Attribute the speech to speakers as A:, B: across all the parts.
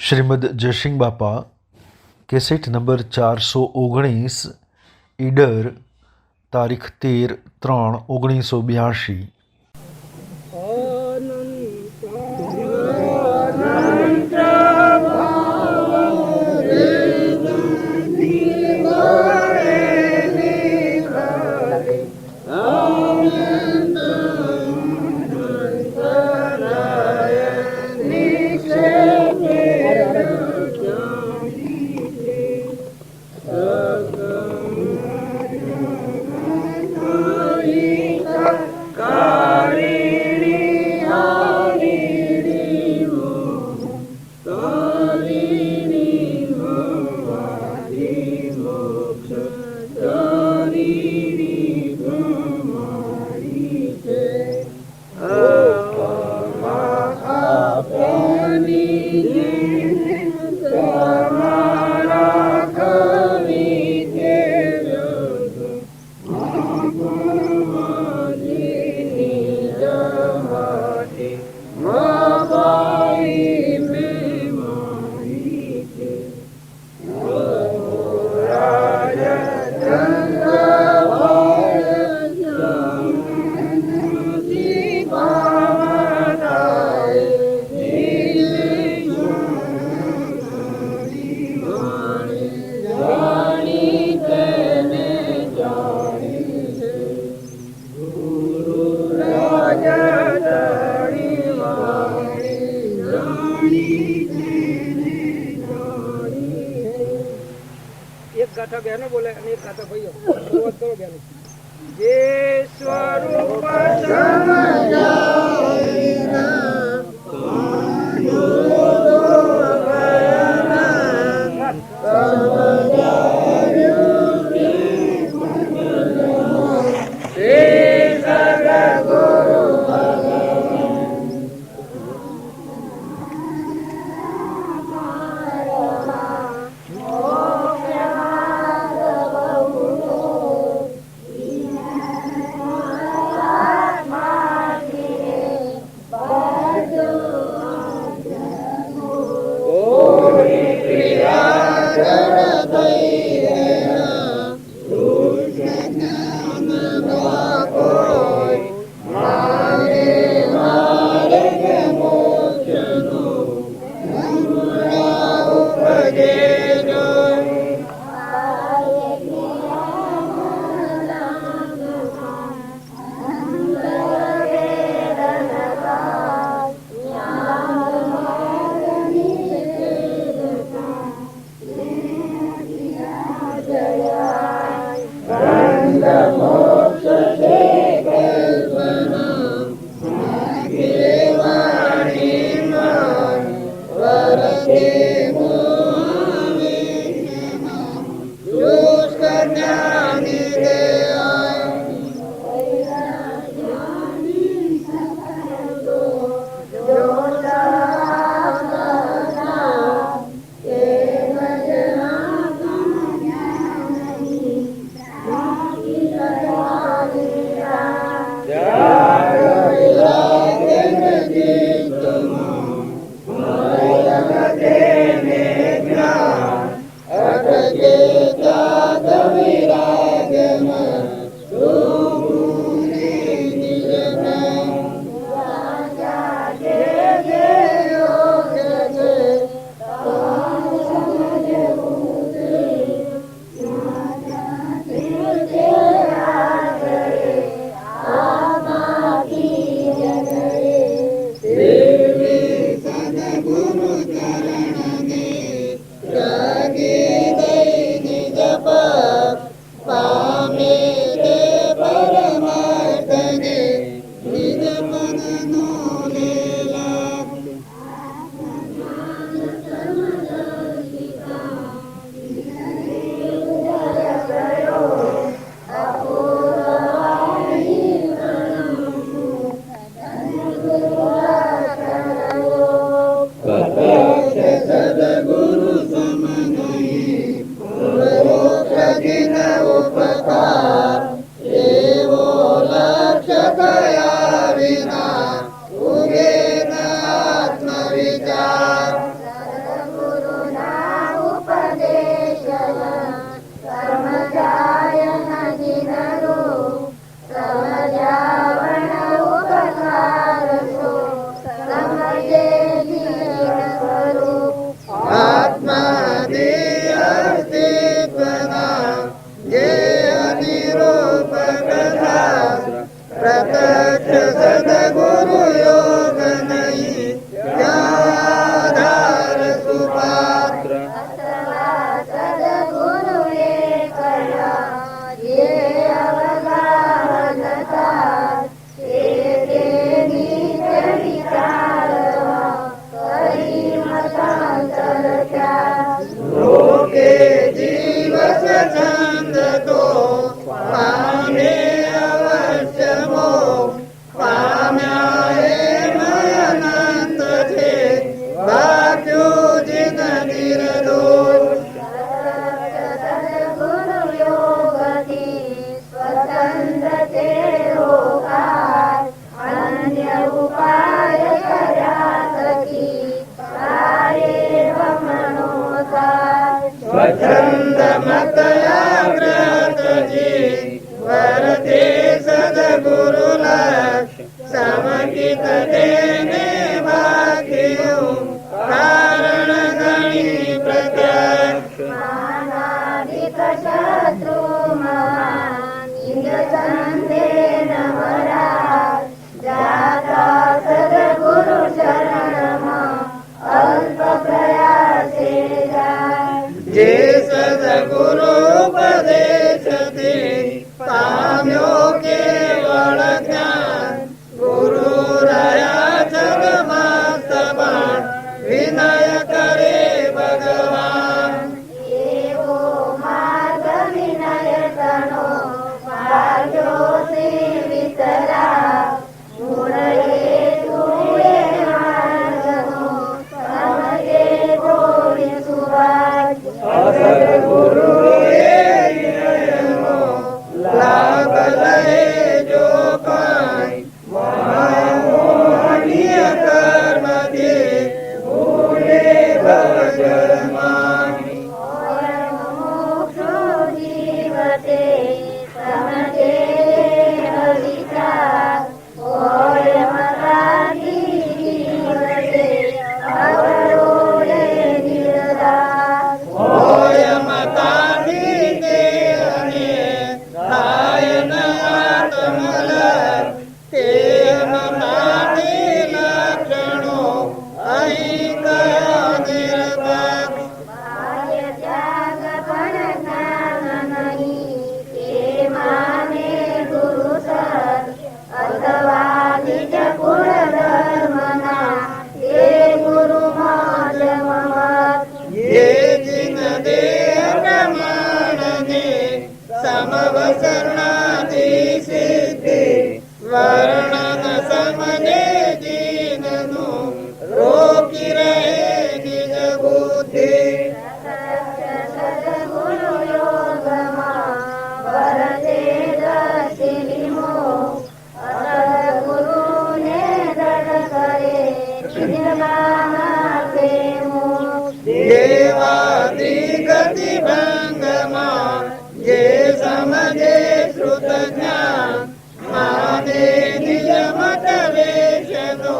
A: શ્રીમદ જયસિંહ બાપા cassette number 419 Idar તારીખ 13/3/1982।
B: એક ગાથા બહેનો બોલે અને એક ગાથા ભાઈઓ શરૂઆત કરો બહેનો। જે સ્વરૂપ અછંદ મત આગ્રહજી વરતે સદગુરુ લક્ષ સમકિત તેને ભાગ્યું કારણ ગણી પ્રત્યક્ષ
C: માનાદિક શત્રુ મહાન નિજ સંતે નવરાજ જાતા સદગુરુ શરણમાં અલ્પ પ્રયાસે જાય
B: જે સદગુરુ ઉપદેશથી પામ્યો કેવળ જ્ઞાન ગુરુ રહ્યા જગમસ્ત પણ વિનય કરે ભગવાન
C: એવો માર્ગ વિનય તણો ભાગ્યો શ્રી વિતરા મૂળએ તુએ માર્ગનો સમજે થોડી સુવાજ
B: સદગુરુએ વિનયનો લાભ લહે જો કાંઈ મહામોહનીય કર્મથી ભૂલે ભવજળમાં
C: મોક્ષો જીવતે સમજે હરિતા હોય મરાઠી જીવતે અવરોડે નિરદાસ
B: હોય મતાની તે અને થાય ન આત્મલર તે મતાની લક્ષણો અહીં કયા નિરપક્ષ
C: બાહ્ય ત્યાગ પણ જ્ઞાન નહીં તે માને ગુરુ સર અથવા નિજ કુળ ધર્મના તે ગુરુ મોજ મમત
B: ये जिन देह प्रमाणने समवसरणादि सिद्धि वर्णन समने दीननु रोकी रहे निज बुद्धि
C: સદગુરુ યોગમાં વરતે દશિનિમો અસદગુરુને દૃઢ કરે નિજમાં પ્રેમો
B: देवादि गति भंगमा जे समझे श्रुत ज्ञान माने निज मत वेशनो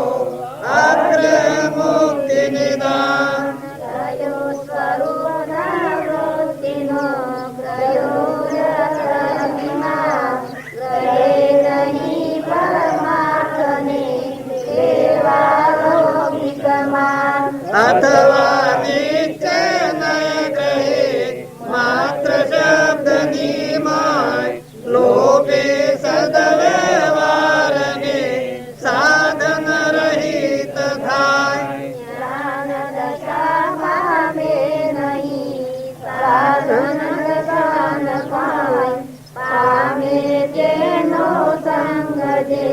B: आग्रह मुक्ति निदान
C: પ્રયો સ્વરૂપના વૃત્તિનો પ્રયોજનના રહે નહીં પરમાર્થને સેવા લૌકિકમાં
B: अथवा नित्य नय कहे मात्र शब्द निमाय लोभे सदव्यवहार ने साधन रहित थाय
C: જ્ઞાન દશા પામે નહીં સાધન દશાન પાય પામે જેનો સંગ જે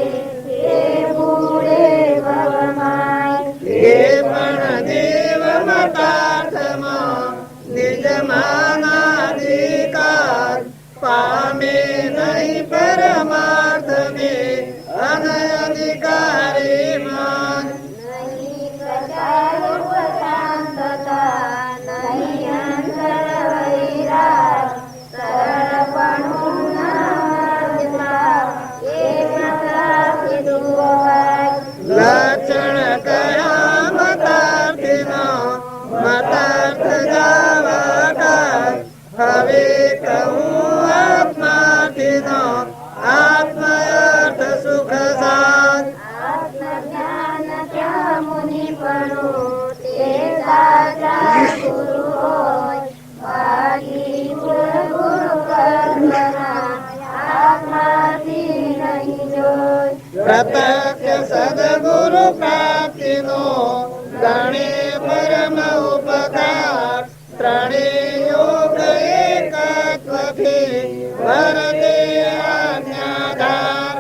C: તે મૂળે ભવમાય
B: ये पण देव मतार्थમાં નિજ માનાધિકાર પામે નહીં પરમાર્થ में અનધિકારી માન
C: નહીં પ્રચારૂપ શાંતતા નહીં અંતર વૈરાગ સરળપણું નામમાં એક પ્રકાશી દુવાય
B: લક્ષણ કયા મતાર્થીના મતાર્થ જાવાકાર હવે કહું આત્માર્થીનો આત્મઅર્થ સુખ સાર
C: આત્મજ્ઞાન ક્યાં મુનિપણો તે સાચા ગુરુ હોય ભાગી ગુરુ કલ્પના આત્માથી નહીં જોઈ
B: પ્રત્યક્ષ સદગુરુ પ્રાપ્તિનો ગણે પરમ ઉપકાર ત્રણેય યોગ એકત્વથી વરતે આજ્ઞાધાર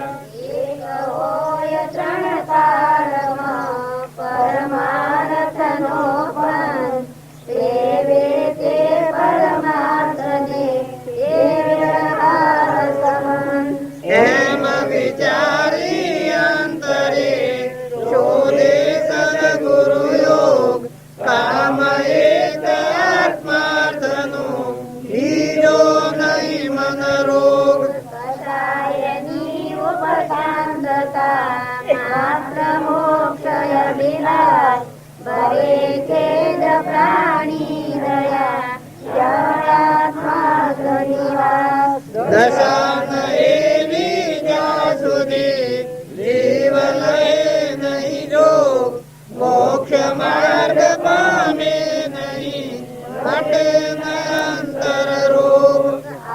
C: એક હોય ત્રણ કાળમાં પરમાર્થનો પણ સેવે તે પરમાર્થને તે વ્યવહાર સમાન
B: એમ વિચારી અંતરે શોધે સદગુરુ યોગ કામ એક આત્માર્થનો
D: માર્ગ પામે નહીં, ઘટે ન અંતર રૂપ.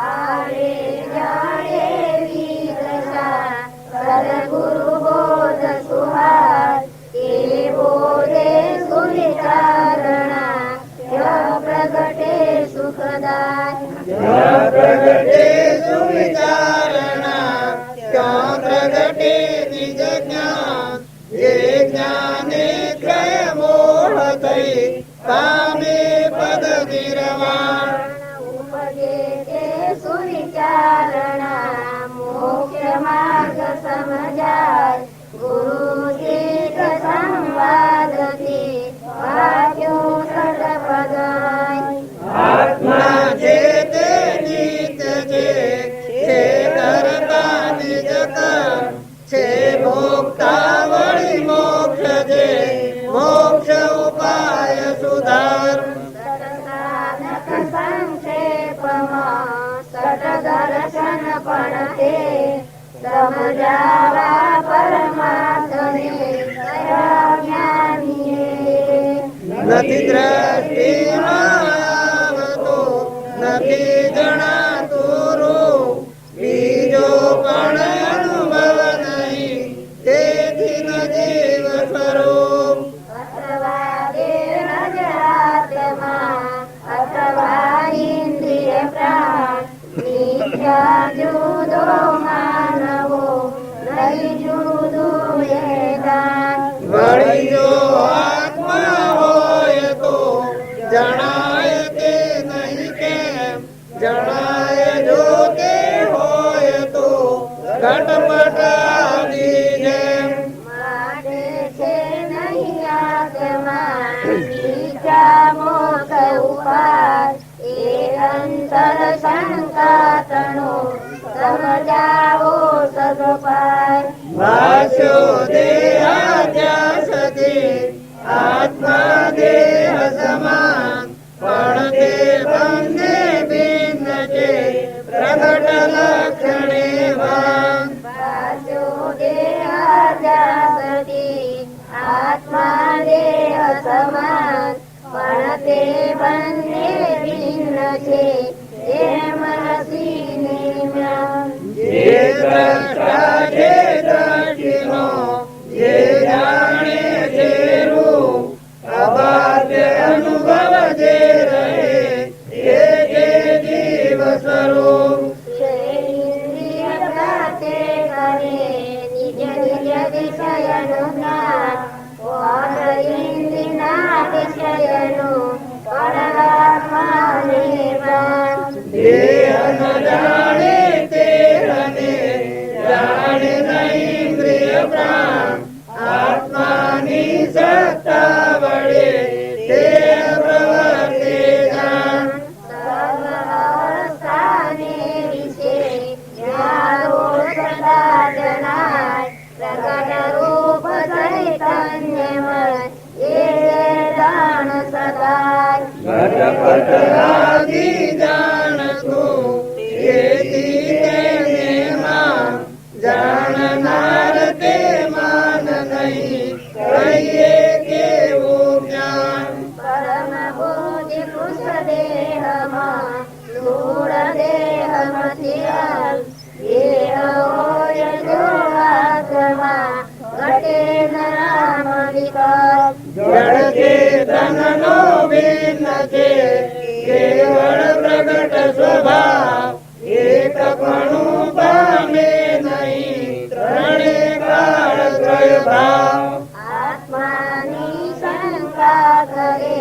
C: આરે જાણે વિદશા સદગુરુ બોધ સુહાર, એ બોધે સુવિચારણા પ્રગટે સુખદાય.
D: પ્રગટે સુવિચારણા ક્યાં પ્રગટે નિજ જ્ઞાન, જે જ્ઞાને ક્ષય મોહ થઈ પામે પદ નિર્વાણ.
C: ઉપજે તે સુવિચારણા મોક્ષ માર્ગ સમજાય, ગુરુ શિષ્ય સંવાદથી વાક્યો સટપદાય.
D: આત્મા છે તે નિત્ય છે, કરતા નિજ કર્મ, છે ભોગતા વળી મોક્ષ છે, મોક્ષ ઉપાય સુધાર.
C: સત્સાધક સંક્ષેપમાં સટદર્શન પણ તે, સમજાવા પરમાત્મને કયા જ્ઞાનીએ.
D: નથી દ્રષ્ટિમાં આવતો, નથી જણાતું રૂપ, બીજો પણ અનુભવ નહીં, તેથી ન જીવ સ્વરૂપ.
C: અથવા દેહ જ આત્મા, અથવા ઇન્દ્રિય પ્રાણ, મિથ્યા જુદો માનવો, નહીં જુદું એ દાન.
D: વળી જો આત્મા હોય તો જણાય તે નહીં કેમ, જણાય જો તે હોય તો ઘટપટ આદિ જેમ.
C: માટે છે નહીં આત્મા નીચા મોક્ષ ઉપાય, એ અંતર શંકા તણો સમજાવો સદપાય.
D: ભાષ્યો દેહાધ્યાસથી આત્મા દેહ સમાન, પણ તે બંને ભિન્ન છે પ્રગટ લક્ષણે ભાન.
C: પાછો દેહાધ્યાસથી આત્મા દેહ સમાન, પણ તે બંને ભિન્ન છે એમ રસીને જ્ઞાન.
D: જે દ્રષ્ટા જે દ્રષ્ટિનો, જે જાણે જે રૂપ, અબાધ્ય અનુભવ જે રહે, એ જે જીવ સ્વરૂપ.
C: ઇન્દ્રિય પ્રાતે કરે નિજ નિજ વિષયનું જ્ઞાન, કોણ ઇન્દ્રિયના વિષયનું પરમાત્માને ભાન.
D: દેહ ન જાણે તેહને, જાણે નહીં ઇન્દ્રિય પ્રાણ, આત્માની સત્તા વડે તે પ્રવર્તે જાણ.
C: સર્વ અવસ્થાને વિશે જાણો સદા જણાય, પ્રગટ રૂપ ચૈતન્યમય એ જાણ સદાય.
D: ઘટપટ આદિ જાણતું, તેથી તેને માન, જાણનાર તે માન નહીં, કહીએ કેવું જ્ઞાન.
C: પરમ બુદ્ધિ કુશ દેહમાં સ્થૂળ દેહમાંથી અલ્પ, દેહ હોય જો આત્મા ઘટે ન રામ વિકલ્પ.
D: જળ ચેતનનો ભિન્ન છે, કેવળ પ્રગટ સ્વભાવ, એકપણું પામે નહીં, ત્રણે કાળ ત્રય ભાવ.
C: આત્માની શંકા કરે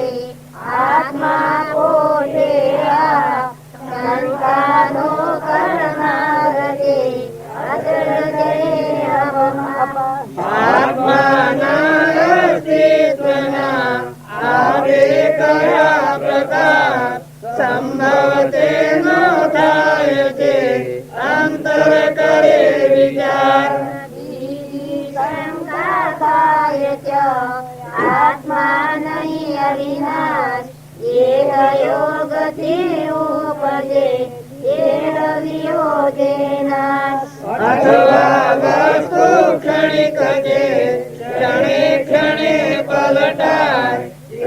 C: આત્મા પોતે આ, શંકાનો કરનાર તે અચળ છે
D: આત્માના અસ્તિત્વના આ બે કયા પ્રકાર, સંભવ તેનો થાય છે અંતર કરે વિચાર.
C: શંકા થાય આત્મા નહીં અવિનાશ, એક યોગથી ઉપજે એક વિયોગે નાશ.
D: અથવા વસ્તુ ક્ષણિક છે, ક્ષણે ક્ષણે પલટાય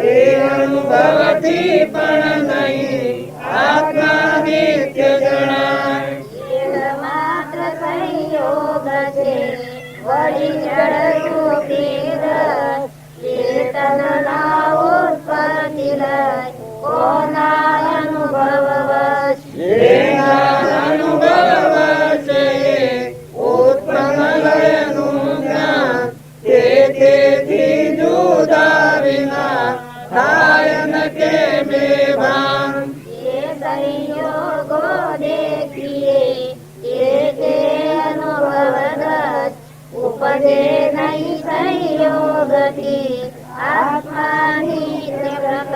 D: એ અનુભવથી પણ નહીં આત્મા નિત્ય જણાય
C: માત્ર સંયોગ છે વળી જડરૂપી રસ ચેતન ના ઉત્પત્તિ લય કોના અનુભવ વશ
D: જેના અનુભવ વશે ઉત્પન્ન લયનું જ્ઞાન તેથી જુદા વિના થાય ન કેમે ભાન
C: એ સંયોગો દેખીએ તે અનુભવ દસ ઉપજે નહીં સંયોગથી આત્માની પ્રકટ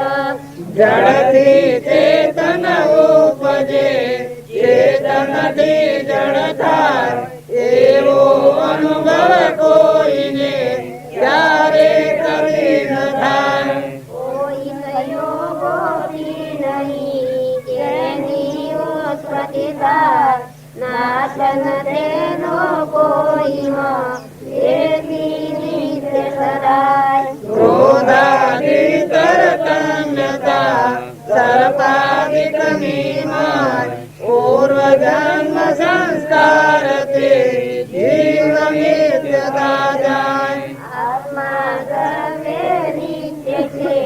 D: જડથી ચેતન ઉપજે ચેતનથી જડ થાય એવો અનુભવ કોઈને ક્યારે કરી ન થાય
C: કોઈ સંયોગોથી નહીં તેની ઉત્પત્તિ થાય નાશન તેનો કોઈમાં એથી નિત્ય સદાય
D: ક્રોધાદિ તરતમ્યતા સર્પાદિક નિમાય પૂર્વજન્મ સંસ્કાર તે જીવ નિત્યતા જાય
C: આત્મા સર્વે નિત્ય છે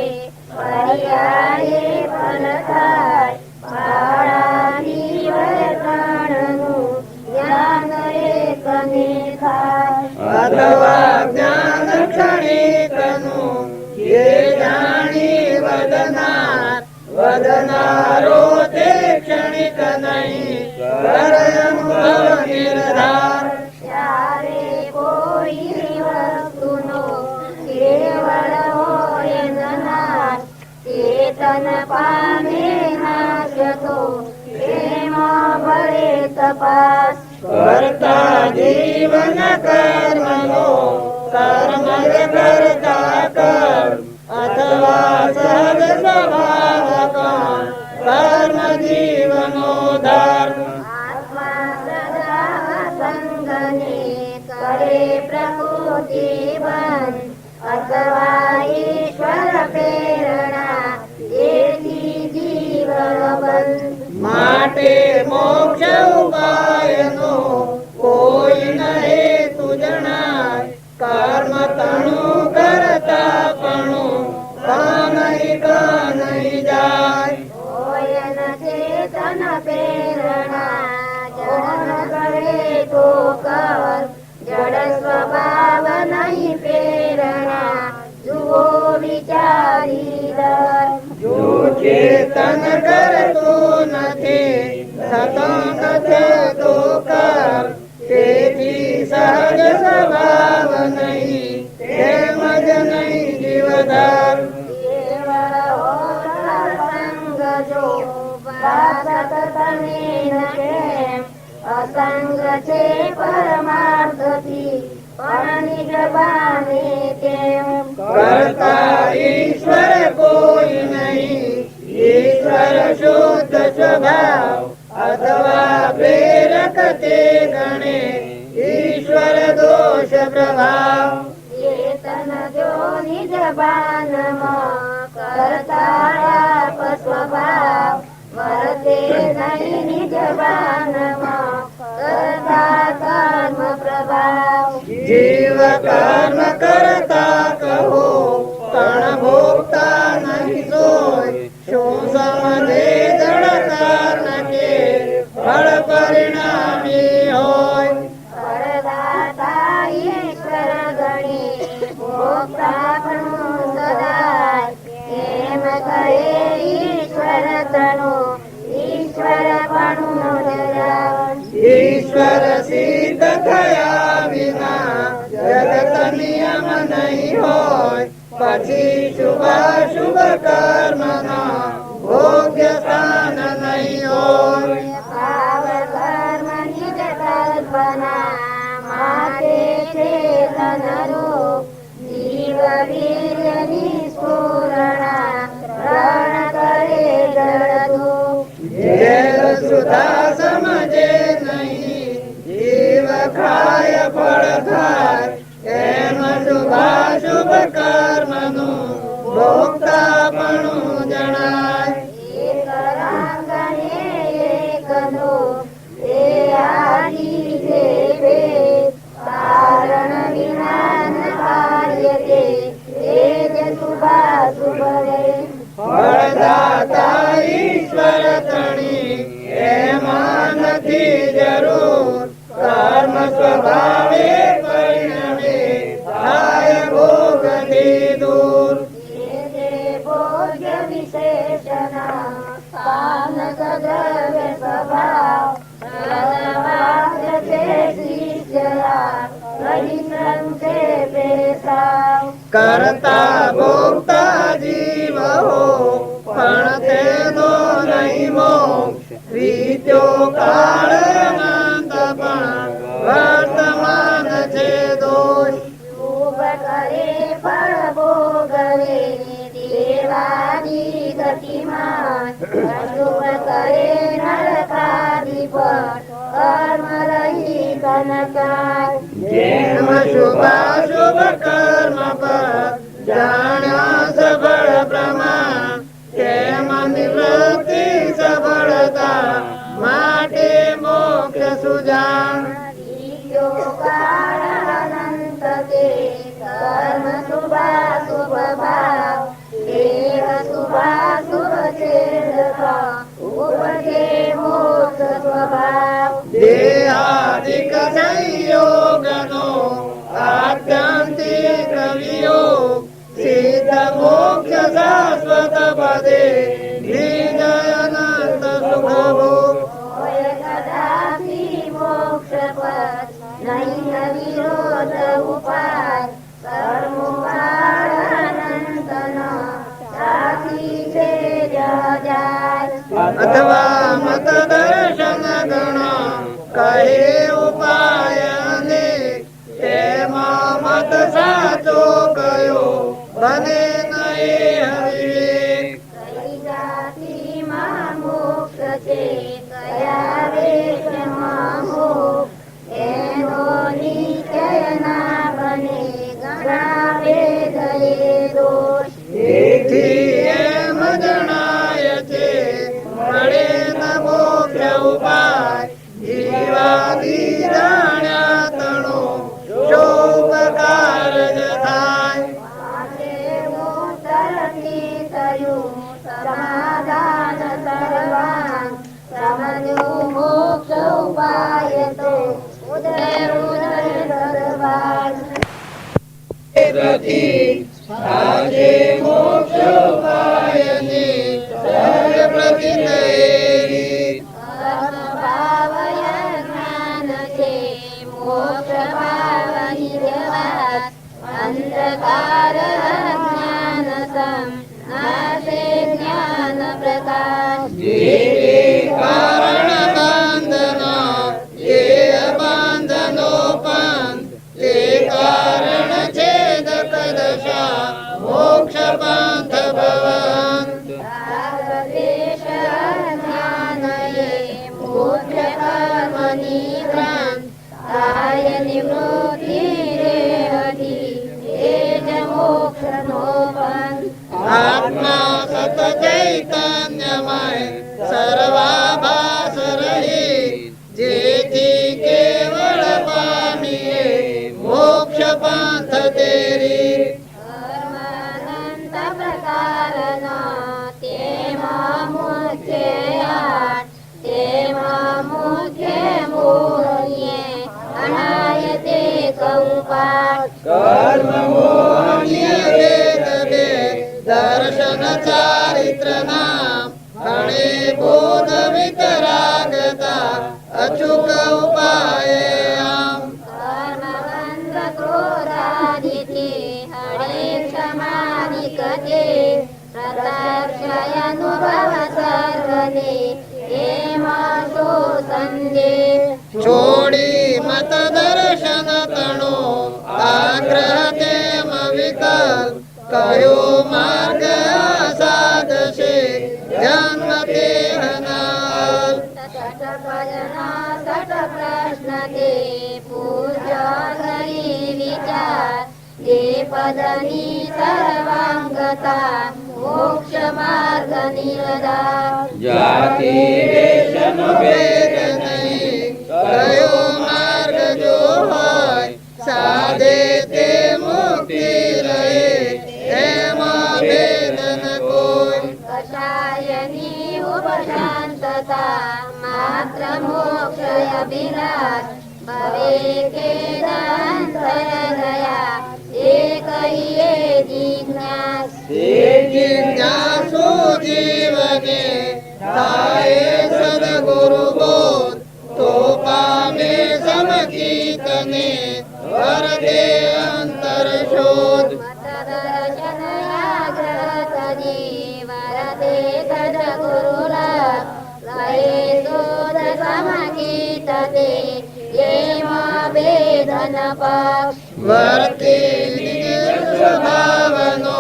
C: પર્યાયે ફલ થાય બાળાની વર્તણનું જ્ઞાન એકને થાય
D: અથવા જ્ઞાન ક્ષણિકનું એ જાણી વદનારો તે ક્ષણિક નહીં કરે અનુભવ નિર્ધાર
C: ત્યારે કોઈ વસ્તુનો કેવળ હોય નાશ ચેતન પામે નાશ તો તેમાં ભરે તપાસ
D: કરતા જીવન કર્મનો કર્મ જ કરતા કર્મ અથવા સહજ સ્વભાવ કર્મ જીવનો ધર્મ
C: આત્મા સદા સંગને કરે પ્રકૃતિ બંધ અથવા ઈશ્વર પ્રેરણા એથી જીવન બંધ
D: માટે મોક્ષ ઉપાયનો કોઈ ન હેતુ જણાય કર્મ તણું કરતા પણું કાનહી જાય
C: કોયન ચેતન પ્રેરણા જડ કરે તો કર જડ સ્વભાવ નહીં પ્રેરણા જુઓ વિચારી દર
D: જો ચેતન કરતું નથી થતો નથી તો કર તેથી સહજ સ્વભાવ નહીં તેમજ નહીં જીવધાર
C: કેવળ હોતા સંગ જો ભાસત તને ન કેમ અસંગ છે પરમાર્થથી પણ નિજ બાને કેમ
D: કરતા ઈશ્વર કોઈ નહીં ઈશ્વર શુદ્ધ સ્વભાવ અથવા પ્રેરક તે ગણે ઈશ્વર દોષ પ્રભાવ
C: ચેતન જો નિજ બાનમાં કરતા આપ સ્વભાવ વર્તે નહીં નિજ બાનમાં કરતા કર્મ પ્રભાવ
D: જીવ કર્મ કરતા કહો તણ ભોગતા નહીં સોય શું સમજે જડ કારણ કે ફળ પરિણામી હોય
C: ફળદાતા ઈશ્વર ગણે ભોગતા પણ સદાય એમ કહે ઈશ્વર તણું ઈશ્વર પણ જરા
D: ઈશ્વર સિદ્ધ થયા વિના જગત નિયમ નહીં હોય પછી શુભાશુભ કર્મના ભોગ્ય સ્થાન નહીં હોય
C: ભાવ કર્મ નિજ કલ્પના માટે ચેતનરૂપ જીવ વીર્યની સ્ફુરણા ગ્રહણ કરે જડતું
D: જેલ સુધા સમજે નહીં જીવ ખાય ફળ ખાય એમ શુભા ભાવે પરિણમે થાય ભોગથી દૂર.
C: તે ભોગ્ય વિશેષણ પાનક દ્રવ્ય સ્વભાવ પ્રદવાદ્ય છે શિષ્યયા પરિશ્રમ છે પેશાવ.
D: કરતા ભોગતા જીવ હો પણ તેનો નહીં મોક્ષ. વીત્યો કાળ અનંત પણ વર્તમાન છે દોષ.
C: શુભ કરે ફળ ભોગવે દેવાની ગતિમાં અશુભ કરે નરકાદિ ફળ કર્મ રહી કનકાય.
D: જેમ શુભાશુભ કર્મ પર જાણ્યા સફળ પ્રમાણ તેમ નિવૃત્તિ સફળતા માટે મોક્ષ સુજાણ.
C: વીત્યો કાળ અનંત તે કર્મ શુભાશુભ ભાવ દેહ શુભાશુભ છેદતા ઉપજે મોક્ષ સ્વભાવ.
D: દેહાદિક સંયોગનો આત્યંતિક વિયોગ સિદ્ધ મોક્ષ શાશ્વત પદે નિજ અનંત સુખ ભોગ.
C: હોય કદાપી મોક્ષ પદ નહીં વિરોધ ઉપાય કર્મોપાળ અનંતનો સાથી છે જાય.
D: અથવા મત દર્શન ગણ કહે ઉપાય અનેક તેમાં મત સાચો કયો બને નહીં હરિવેક.
C: કઈ જાતિમાં મોક્ષ છે કયા વેશમાં મોક્ષ એનો નિશ્ચય ના બને ઘણા ભેદ એ દોષ.
D: તેથી એમ જણાય છે મળે ન મોક્ષ ઉપાય. જીવાદી જાણ્યા તણો શોભકાર જ થાય.
C: માટે મોક્ષથી થયું સમાધાન સર્વાંગ સમજ્યું મોક્ષ ઉપાય તો ઉદય સર્વાંગ.
D: આજે મોક્ષ ઉપાયની સર્વ પ્રતિનયરી.
C: કર્મ ભાવય જ્ઞાન છે મોક્ષ ભાવની જવાત અંધકાર જ્ઞાન સમ નાશે જ્ઞાન પ્રકાશ.
D: જે કારણ બાંધના એ બાંધનો પંથ તે કારણ છેદક દશા મોક્ષ પંથ ભવંત.
C: રાગદ્વેષ અજ્ઞાન એ મુખ્ય કર્મની ભ્રાંત કાય નિવૃત્તિ રેહથી એ જ મોક્ષનો પંથ.
D: આત્મા સત ચૈતન્યમય સર્વાભાસ રહી જેથી કેવળ પામીએ મોક્ષ પંથ તેરી.
C: કર્માનંત પ્રકારનો તેમાં મુખ્ય આઠ તેમાં મુખ્ય મોહનીએ અનાય તે કહું પાઠ.
D: કર્મ મોહનીય વેદ બે દર્શન ચારિત્ર નામ હણે બોધ વિતરાગતા અચૂક ઉપાય આમ.
C: કર્મબંધ ક્રોધાદિથી હરે ક્ષમાની કથે પ્રત્યક્ષ અનુભવ સર્વને એમાં શો સંદેશ.
D: છોડી મત દર્શન તણો આગ્રહ તેમ વિકલ્પ કયો માર્ગ સાધશે જન્મ દેહનાલ.
C: સઠ ભજના સઠ પ્રશ્ન તે પૂજ્ય કરી વિચાર તે પદની સર્વાંગતા મોક્ષ માર્ગ નિરધાર.
D: જાતિ વેશનો ભેદ નહીં કયો માર્ગ જો હોય સાધે તે મુક્તિ રહે એમાં ભેદ ન કોઈ.
C: કષાયની ઉપશાંતતા માત્ર મોક્ષ અભિલાષ ભવે કેદાંતર ગયા એ કહીએ જિજ્ઞાસ
D: તે જિજ્ઞાસુ જીવને થાય સદગુરુ બોધ તો પામે સમચિતને વરદે અંતર શોધ
C: મતદર્શન આગ્રહ તજી વરદે સદગુરુ લક્ષ લહે શોધ સમગીત તે એમ વેદન પક્ષ
D: વર્તી સ્વભાવનો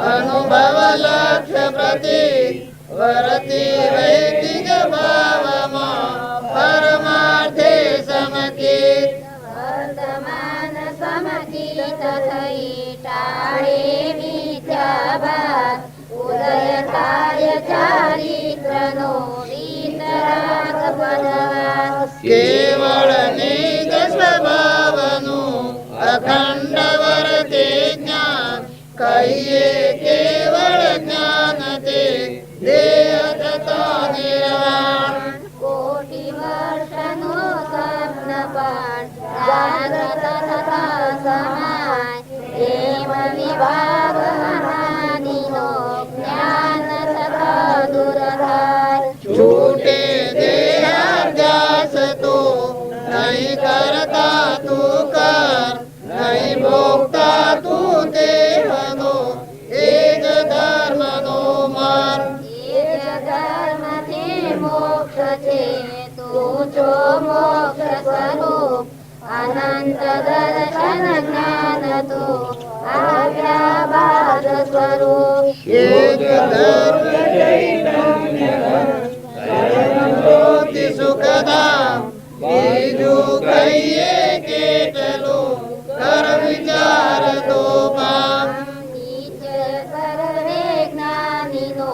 D: અનુભવ લક્ષ્ય પ્રતીક વર્તી વૈદિક ભાવમાં પરમાર્થે સમકિત
C: વર્તમાન સમકિત થઈ ટાળે મિથ્યાભાસ ઉદય થાય ચારિત્રનો વિતરાગ પદવાસ
D: કેવળ નિજ સ્વભાવનું અખંડ વર્તે જ્ઞાન કહીએ કેવળ જ્ઞાન તે દેહ તથા નિર્વાણ
C: કોટી વર્ષનો સ્વપ્ન પણ જાગ્રત થતા સમાય એમ વિભાગ અનાદિનો જ્ઞાન થતા દૂર થાય
D: છૂટે દેહાધ્યાસ તો નહીં કરતા તું કર નહીં ભોગતા તું દેહનો એ જ ધર્મનો માર્ગ
C: એ જ ધર્મથી મોક્ષ છે તું છો મોક્ષ સ્વરૂપ અનંત દર્શન જ્ઞાન તો આજ્ઞા બાદ સ્વરૂપ
D: એ જ ધર્મ ચૈતન્ય જ્યોતિ સુખધામ બીજું કહીએ કેટલું કર વિચાર તો પામ
C: નીચ સર્વે જ્ઞાનીનો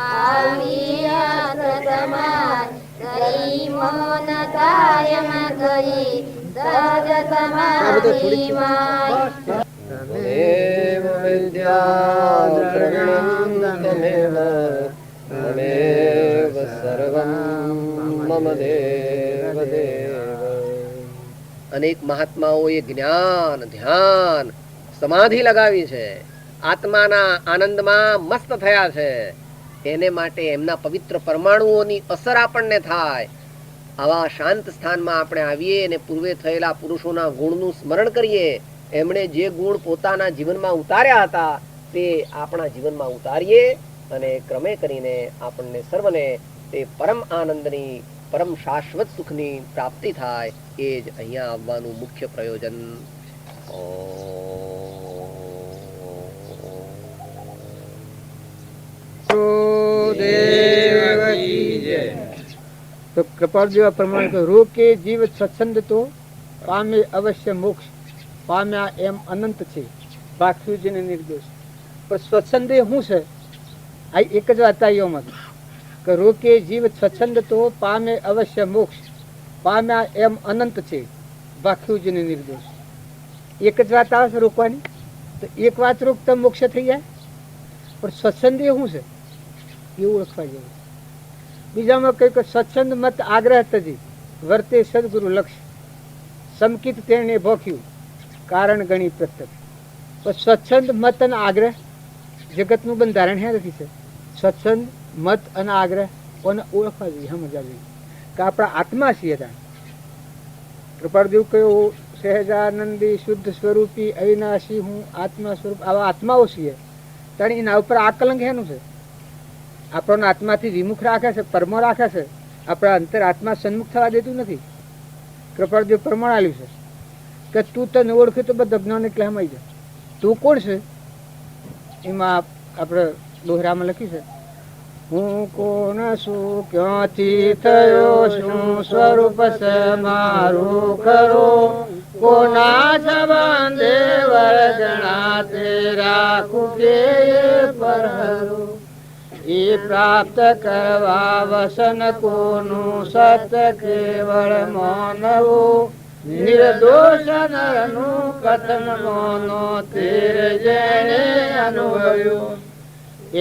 C: આવિયાત સમાય કરી મૌન કાયમ કરી સજ સમાધિ માય
D: તમેવ વિદ્યા દ્રવિણં તમેવ તમેવ સર્વં મમ દેવ દેવ. અનેક મહાત્માઓએ જ્ઞાન ધ્યાન સમાધિ લગાવી છે, આત્માના આનંદમાં મસ્ત થયા છે. એને માટે એમના પવિત્ર પરમાણુઓની અસર આપણને થાય. આવા શાંત સ્થાનમાં આપણે આવીએ અને પૂર્વે થયેલા પુરુષોના ગુણનું સ્મરણ કરીએ. એમણે જે ગુણ પોતાના જીવનમાં ઉતાર્યા હતા તે આપણા જીવનમાં ઉતારીએ અને ક્રમે કરીને આપણને સર્વને તે પરમ આનંદની પરમ શાશ્વત સુખની પ્રાપ્તિ થાય. એ જ અહીંયા આવવાનું મુખ્ય પ્રયોજન.
B: તો કૃપાળદેવ પ્રમાણે કહ્યું, રો કે જીવ સત્સંગ તો પામે અવશ્ય મોક્ષ, પામ્યા એમ અનંત છે, ભાખ્યું જેને નિર્દોષ. પણ સ્વચ્છંદ એ શું છે? આ એક જ વાત આયોમાં કે રો કે જીવ સ્વચ્છંદ તો પામે અવશ્ય મોક્ષ, પામ્યા એમ અનંત છે, ભાખ્યું જેને નિર્દોષ. એક જ વાત આવે છે રોકવાની, તો એક વાત રોકતા મોક્ષ થઈ જાય. પણ સ્વચ્છંદ એ શું છે એ ઓળખવા જેવું. બીજામાં કહ્યું કે સત્સંગ મત આગ્રહ તજી વર્તે સદગુરુ લક્ષ્ય, સમકિત તેણે ભોખ્યું કારણ ગણી પ્રત્યક્ષ. પણ સ્વચ્છંદ મત અને આગ્રહ જગતનું બંધારણ હે નથી છે. સત્સંગ મત અને આગ્રહ કોને ઓળખવા જોઈએ, સમજવા જોઈએ કે આપણા આત્મા છીએ. ત્યાં કૃપાળદેવ કહ્યું, સહેજાનંદી શુદ્ધ સ્વરૂપી અવિનાશી હું આત્મા સ્વરૂપ. આવા આત્માઓ છીએ ત્યારે એના ઉપર આકલંક હેનું છે? આપણને આત્માથી વિમુખ રાખે છે, પરમો રાખે છે. આપણા અંતર આત્મા સન્મુખ થવા દેતું નથી. કૃપાળદેવ પ્રમાણ આપ્યું છે કે તું તને ઓળખે તો બધા જ્ઞાન એટલે હમાઈ જાય. તું કોણ છે? એમાં આપણે દોહરામાં લખ્યું છે, હું કોણ છું, ક્યાંથી થયો, શું સ્વરૂપ છે મારું ખરું, કોના સંબંધે વર્ગણા તે રાખું કે પરહરું. એ પ્રાપ્ત કરવા વસન કોનું સત કેવળ માનવું, નિર્દોષ નરનું કથન મોનો તેર જેણે અનુભવ્યું.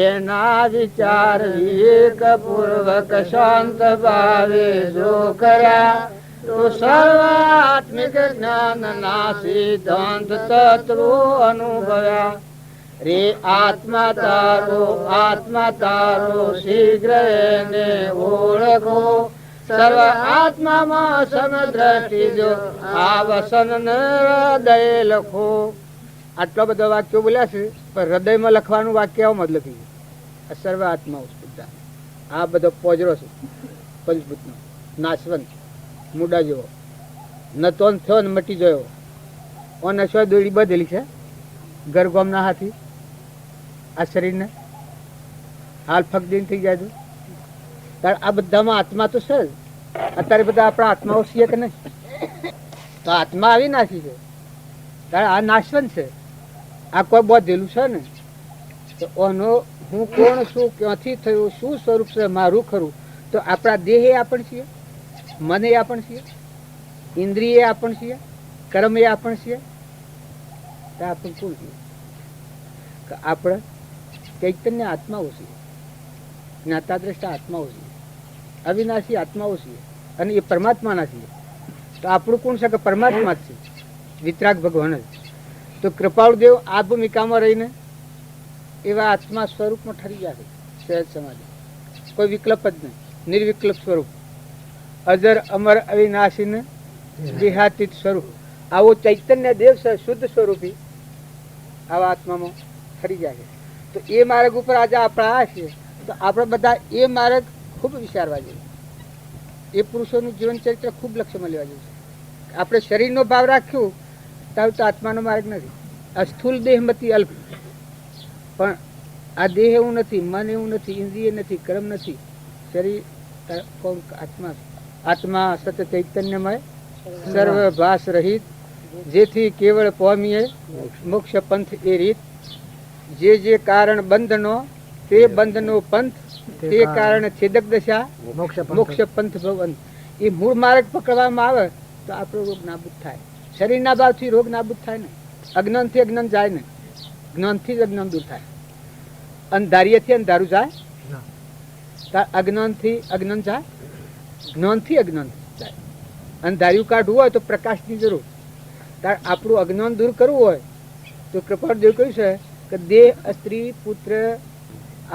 B: એના વિચાર વિવેક પૂર્વક શાંત ભાવે જો કર્યા તો તો સર્વાત્મિક જ્ઞાન ના સિદ્ધાંત તત્વો અનુભવ્યા રે આત્મા તારો શીઘ્ર એને ઓળખો સર્વ આત્મામાં સમદ્રષ્ટિ જો આ વસન હૃદય લખો. આટલા બધા વાક્યો બોલ્યા છે, પણ હૃદયમાં લખવાનું વાક્ય આવું મત લખી સર્વ આત્માઓ બધા. આ બધો પોજરો છે પંચભૂતનો, નાશવંત મુડા જેવો, નતો થયો ને મટી ગયો. ઓને શું દોડી બધેલી છે ઘર ગામના હાથી આ શરીરને હાલ ફકદીન થઈ જાય છે. તાર આ બધામાં આત્મા તો છે જ. અત્યારે બધા આપણા આત્માઓ છીએ કે નહીં? તો આત્મા આવી નાશી છે. તાર આ નાશવંત છે. આ કોઈ બોધેલું છે ને તો ઓનો હું કોણ છું, ક્યાંથી થયું, શું સ્વરૂપ છે મારું ખરું. તો આપણા દેહ એ આપણ છીએ, મન એ આપણ છીએ, ઇન્દ્રિય એ આપણ છીએ, કર્મ એ આપણ છીએ. તો આપણ કોણ છીએ? આપણે ચૈતન્ય આત્માઓ છીએ, જ્ઞાતા દ્રષ્ટા આત્માઓ છીએ, અવિનાશી આત્માઓ છીએ અને એ પરમાત્માના છીએ. તો આપણું કોણ છે કે પરમાત્મા જ છે, વિતરાગ ભગવાન જ. તો કૃપાળુદેવ આ ભૂમિકામાં રહીને એવા આત્મા સ્વરૂપમાં ઠરી ગયા છે સહેજ સમાધિ. કોઈ વિકલ્પ જ નહીં, નિર્વિકલ્પ સ્વરૂપ, અજર અમર અવિનાશી દેહાતીત સ્વરૂપ. આવો ચૈતન્ય દેવ છે શુદ્ધ સ્વરૂપી, આવા આત્મામાં ઠરી જાય છે. તો એ માર્ગ ઉપર આજે આપણે આ છીએ. તો આપણે બધા એ માર્ગ ખૂબ વિચારવા જોઈએ. એ પુરુષોનું જીવન ચરિત્ર ખૂબ લક્ષ્યમાં લેવા જેવું છે. આપણે શરીરનો ભાવ રાખ્યું તો આત્માનો માર્ગ નથી. આ સ્થૂલ દેહમતી અલ્પ, પણ આ દેહ એવું નથી, મન એવું નથી, ઇન્દ્રિય નથી, કર્મ નથી, શરીર કોણ? આત્મા. આત્મા સત ચૈતન્યમય સર્વ ભાસ રહિત, જેથી કેવળ પામીએ મોક્ષ પંથ એ રીત. જે કારણ બંધનો તે બંધનો પંથ, તે કારણ છેદક દશા મોક્ષ પંથ ભવન. એ મૂળ માર્ગ પકડવામાં આવે તો આપણો રોગ નાબૂદ થાય. શરીરના ભાવથી રોગ નાબૂદ થાય ને, અજ્ઞાનથી અજ્ઞાન જાય ને, જ્ઞાનથી જ અજ્ઞાન દૂર થાય. અંધારીએથી અંધારું જાય, અજ્ઞાનથી અજ્ઞાન જાય, જ્ઞાનથી અજ્ઞાન જાય. અંધાર્યું કાઢવું હોય તો પ્રકાશની જરૂર. તાર આપણું અજ્ઞાન દૂર કરવું હોય તો કૃપાળદેવ કહ્યું છે કે દેહ, સ્ત્રી, પુત્ર